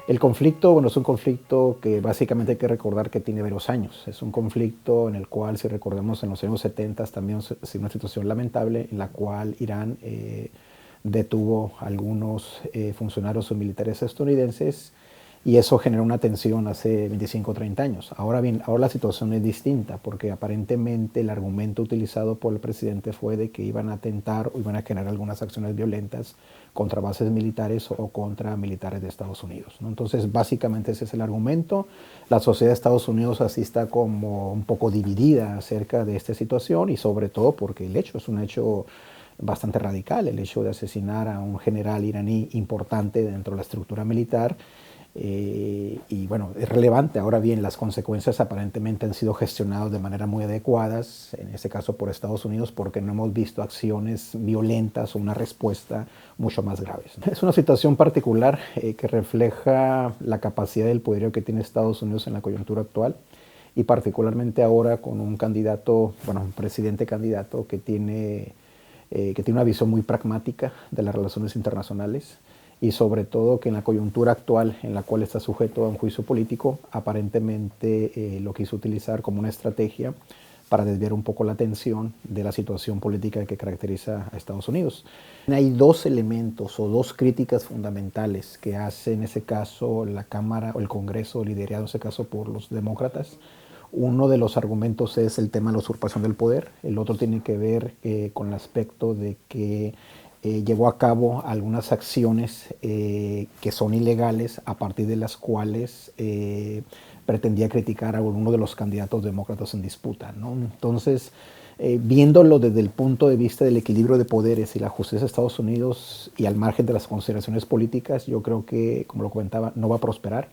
El conflicto, bueno, es un conflicto que básicamente hay que recordar que tiene varios años. Es un conflicto en el cual, si recordamos, en los años 70 también es una situación lamentable en la cual Irán detuvo a algunos funcionarios o militares estadounidenses y eso generó una tensión hace 25 o 30 años. Ahora bien, ahora la situación es distinta porque aparentemente el argumento utilizado por el presidente fue de que iban a atentar o iban a generar algunas acciones violentas contra bases militares o contra militares de Estados Unidos, ¿no? Entonces, básicamente ese es el argumento. La sociedad de Estados Unidos así está como un poco dividida acerca de esta situación y sobre todo porque el hecho es un hecho bastante radical, el hecho de asesinar a un general iraní importante dentro de la estructura militar. Y bueno, es relevante. Ahora bien, las consecuencias aparentemente han sido gestionadas de manera muy adecuadas, en este caso por Estados Unidos, porque no hemos visto acciones violentas o una respuesta mucho más graves. Es una situación particular que refleja la capacidad del poderío que tiene Estados Unidos en la coyuntura actual y particularmente ahora con un candidato, bueno, un presidente candidato que tiene una visión muy pragmática de las relaciones internacionales y sobre todo que en la coyuntura actual en la cual está sujeto a un juicio político, aparentemente lo quiso utilizar como una estrategia para desviar un poco la atención de la situación política que caracteriza a Estados Unidos. Hay dos elementos o dos críticas fundamentales que hace en ese caso la Cámara o el Congreso, liderado en ese caso por los demócratas. Uno de los argumentos es el tema de la usurpación del poder, el otro tiene que ver con el aspecto de que llevó a cabo algunas acciones que son ilegales a partir de las cuales pretendía criticar a uno de los candidatos demócratas en disputa, ¿no? Entonces, viéndolo desde el punto de vista del equilibrio de poderes y la justicia de Estados Unidos y al margen de las consideraciones políticas, yo creo que, como lo comentaba, no va a prosperar.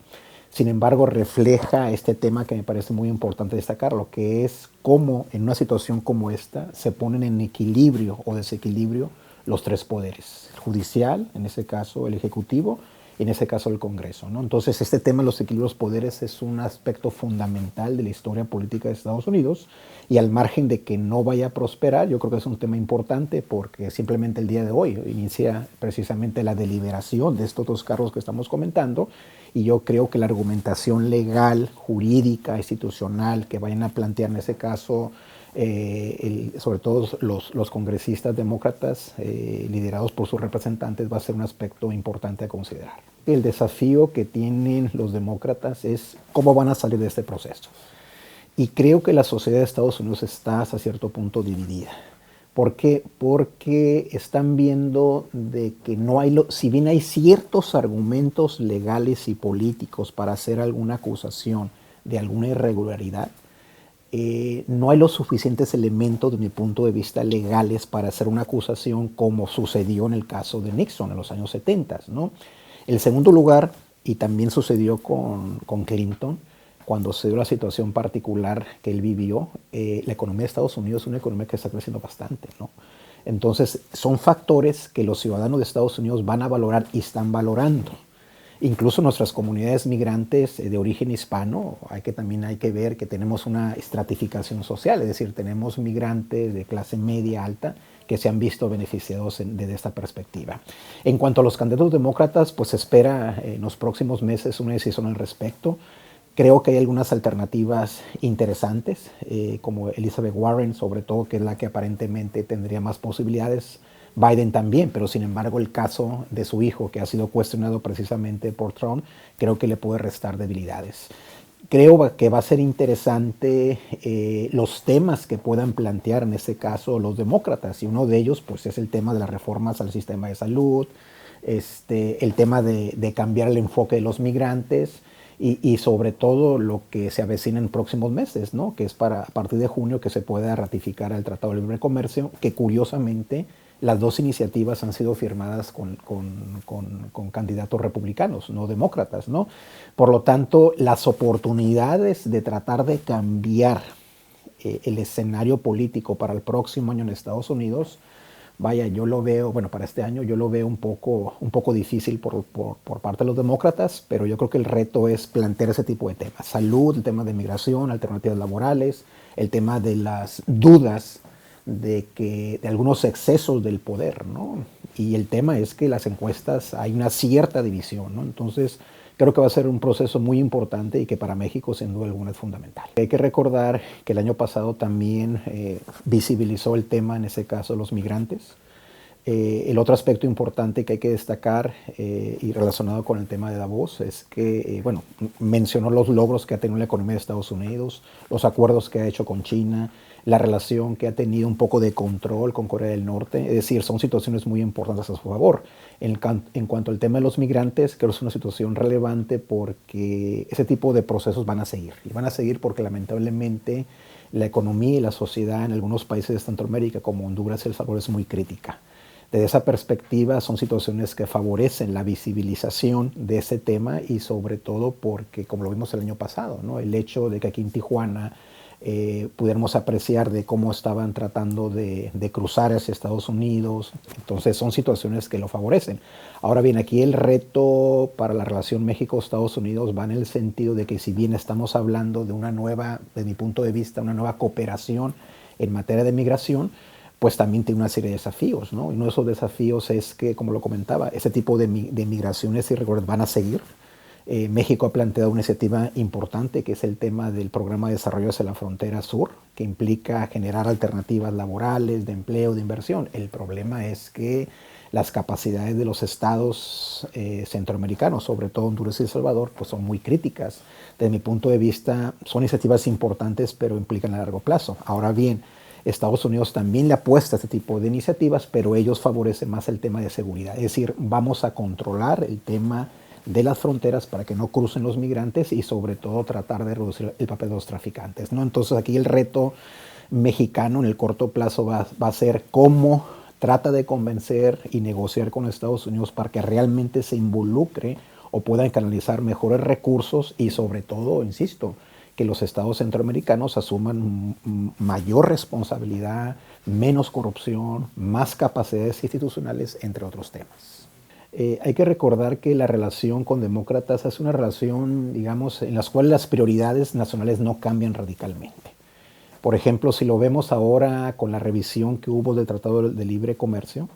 Sin embargo, refleja este tema que me parece muy importante destacar, lo que es cómo en una situación como esta se ponen en equilibrio o desequilibrio los tres poderes, el judicial, en ese caso el ejecutivo, y en ese caso el Congreso, ¿no? Entonces, este tema de los equilibrios poderes es un aspecto fundamental de la historia política de Estados Unidos y al margen de que no vaya a prosperar, yo creo que es un tema importante porque simplemente el día de hoy inicia precisamente la deliberación de estos dos cargos que estamos comentando y yo creo que la argumentación legal, jurídica, institucional que vayan a plantear en ese caso sobre todo los congresistas demócratas liderados por sus representantes va a ser un aspecto importante a considerar. El desafío que tienen los demócratas es cómo van a salir de este proceso. Y creo que la sociedad de Estados Unidos está hasta cierto punto dividida. ¿Por qué? Porque están viendo de que no hay, si bien hay ciertos argumentos legales y políticos para hacer alguna acusación de alguna irregularidad, no hay los suficientes elementos, de mi punto de vista, legales para hacer una acusación como sucedió en el caso de Nixon en los años 70, ¿no? El segundo lugar, y también sucedió con Clinton, cuando se dio la situación particular que él vivió, la economía de Estados Unidos es una economía que está creciendo bastante, ¿no? Entonces, son factores que los ciudadanos de Estados Unidos van a valorar y están valorando. Incluso nuestras comunidades migrantes de origen hispano, también hay que ver que tenemos una estratificación social, es decir, tenemos migrantes de clase media alta que se han visto beneficiados desde esta perspectiva. En cuanto a los candidatos demócratas, pues se espera en los próximos meses una decisión al respecto. Creo que hay algunas alternativas interesantes, como Elizabeth Warren, sobre todo, que es la que aparentemente tendría más posibilidades. Biden también, pero sin embargo el caso de su hijo, que ha sido cuestionado precisamente por Trump, creo que le puede restar debilidades. Creo que va a ser interesante los temas que puedan plantear en este caso los demócratas, y uno de ellos pues es el tema de las reformas al sistema de salud, el tema de cambiar el enfoque de los migrantes y sobre todo lo que se avecina en próximos meses, ¿no? Que es para a partir de junio que se pueda ratificar el Tratado de Libre Comercio, que curiosamente las dos iniciativas han sido firmadas con candidatos republicanos, no demócratas, ¿no? Por lo tanto, las oportunidades de tratar de cambiar el escenario político para el próximo año en Estados Unidos, vaya, yo lo veo, bueno, para este año yo lo veo un poco difícil por parte de los demócratas, pero yo creo que el reto es plantear ese tipo de temas. Salud, el tema de migración, alternativas laborales, el tema de las dudas de algunos excesos del poder, ¿no? Y el tema es que las encuestas hay una cierta división, ¿no? Entonces, Creo que va a ser un proceso muy importante y que para México sin duda alguna es fundamental. Hay que recordar que el año pasado también visibilizó el tema, en ese caso, los migrantes. El otro aspecto importante que hay que destacar y relacionado con el tema de Davos es que, bueno, mencionó los logros que ha tenido la economía de Estados Unidos, los acuerdos que ha hecho con China, la relación que ha tenido un poco de control con Corea del Norte. Es decir, son situaciones muy importantes a su favor. En cuanto al tema de los migrantes, creo que es una situación relevante porque ese tipo de procesos van a seguir. Y van a seguir porque lamentablemente la economía y la sociedad en algunos países de Centroamérica como Honduras y El Salvador es muy crítica. Desde esa perspectiva son situaciones que favorecen la visibilización de ese tema y sobre todo porque, como lo vimos el año pasado, ¿no? El hecho de que aquí en Tijuana pudiéramos apreciar de cómo estaban tratando de cruzar hacia Estados Unidos. Entonces son situaciones que lo favorecen. Ahora bien, aquí el reto para la relación México-Estados Unidos va en el sentido de que si bien estamos hablando de una nueva, desde mi punto de vista, una nueva cooperación en materia de migración, pues también tiene una serie de desafíos, ¿no? Y uno de esos desafíos es que, como lo comentaba, ese tipo de migraciones irregulares van a seguir. México ha planteado una iniciativa importante que es el tema del programa de desarrollo hacia la frontera sur, que implica generar alternativas laborales, de empleo, de inversión. El problema es que las capacidades de los estados centroamericanos, sobre todo Honduras y El Salvador, pues son muy críticas. Desde mi punto de vista, son iniciativas importantes, pero implican a largo plazo. Ahora bien, Estados Unidos también le apuesta a este tipo de iniciativas, pero ellos favorecen más el tema de seguridad. Es decir, vamos a controlar el tema de las fronteras para que no crucen los migrantes y sobre todo tratar de reducir el papel de los traficantes, ¿no? Entonces aquí el reto mexicano en el corto plazo va a ser cómo trata de convencer y negociar con Estados Unidos para que realmente se involucre o puedan canalizar mejores recursos y sobre todo, insisto, que los estados centroamericanos asuman mayor responsabilidad, menos corrupción, más capacidades institucionales, entre otros temas. Hay que recordar que la relación con demócratas es una relación, digamos, en la cual las prioridades nacionales no cambian radicalmente. Por ejemplo, si lo vemos ahora con la revisión que hubo del Tratado de Libre Comercio,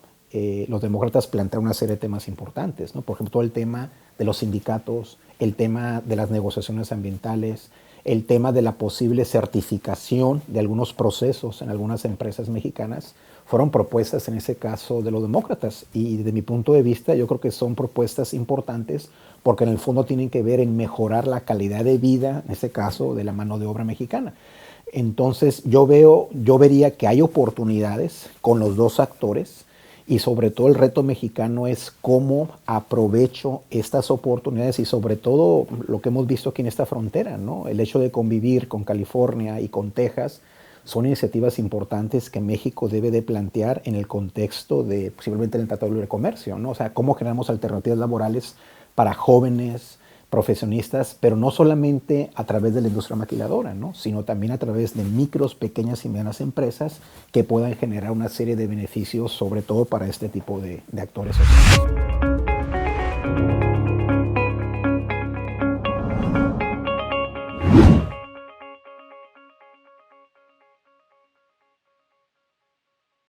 los demócratas plantean una serie de temas importantes, ¿no? Por ejemplo, todo el tema de los sindicatos, el tema de las negociaciones ambientales, el tema de la posible certificación de algunos procesos en algunas empresas mexicanas, fueron propuestas en ese caso de los demócratas y desde mi punto de vista yo creo que son propuestas importantes porque en el fondo tienen que ver en mejorar la calidad de vida, en ese caso de la mano de obra mexicana. Entonces yo vería que hay oportunidades con los dos actores y sobre todo el reto mexicano es cómo aprovecho estas oportunidades y sobre todo lo que hemos visto aquí en esta frontera, ¿no? El hecho de convivir con California y con Texas son iniciativas importantes que México debe de plantear en el contexto de posiblemente el Tratado de Libre Comercio, ¿no? O sea, cómo generamos alternativas laborales para jóvenes, profesionistas, pero no solamente a través de la industria maquiladora, ¿no? Sino también a través de micros, pequeñas y medianas empresas que puedan generar una serie de beneficios, sobre todo para este tipo de actores sociales.